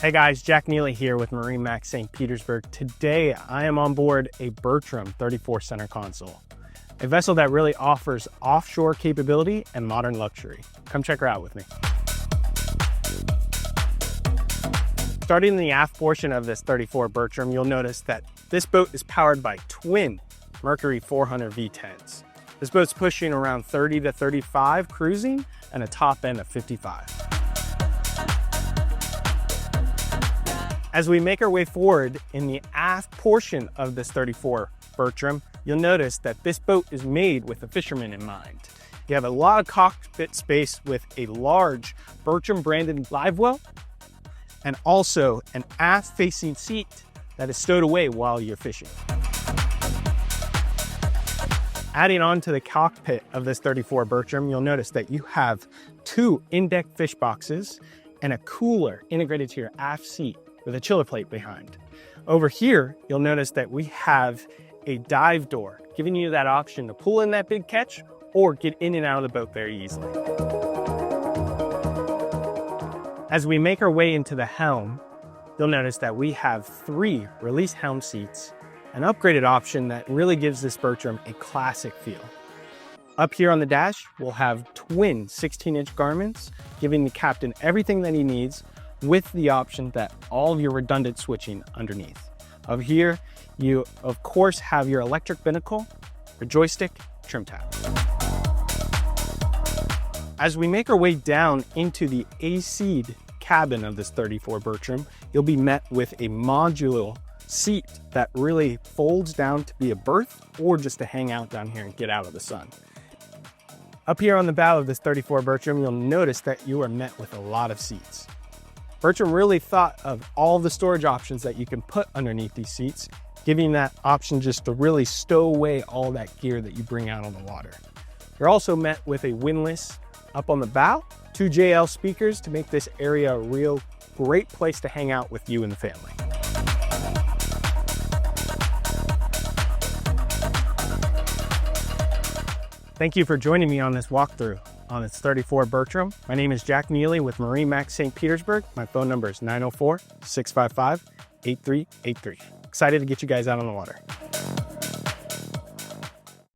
Hey guys, Jack Neely here with MarineMax St. Petersburg. Today I am on board a Bertram 34 center console, a vessel that really offers offshore capability and modern luxury. Come check her out with me. Starting in the aft portion of this 34 Bertram, you'll notice that this boat is powered by twin Mercury 400 V10s. This boat's pushing around 30 to 35 cruising and a top end of 55. As we make our way forward in the aft portion of this 34 Bertram, you'll notice that this boat is made with the fisherman in mind. You have a lot of cockpit space with a large Bertram branded live well, and also an aft facing seat that is stowed away while you're fishing. Adding on to the cockpit of this 34 Bertram, you'll notice that you have two in-deck fish boxes and a cooler integrated to your aft seat with a chiller plate behind. Over here, you'll notice that we have a dive door, giving you that option to pull in that big catch or get in and out of the boat very easily. As we make our way into the helm, you'll notice that we have three release helm seats, an upgraded option that really gives this Bertram a classic feel. Up here on the dash, we'll have twin 16-inch garments, giving the captain everything that he needs with the option that all of your redundant switching underneath. Over here, you of course have your electric binnacle, your joystick, trim tab. As we make our way down into the AC'd cabin of this 34 Bertram, you'll be met with a modular seat that really folds down to be a berth or just to hang out down here and get out of the sun. Up here on the bow of this 34 Bertram, you'll notice that you are met with a lot of seats. Bertram really thought of all the storage options that you can put underneath these seats, giving that option just to really stow away all that gear that you bring out on the water. You're also met with a windlass up on the bow, two JL speakers to make this area a real great place to hang out with you and the family. Thank you for joining me on this walkthrough on this 34 Bertram. My name is Jack Neely with MarineMax St. Petersburg. My phone number is 904-655-8383. Excited to get you guys out on the water.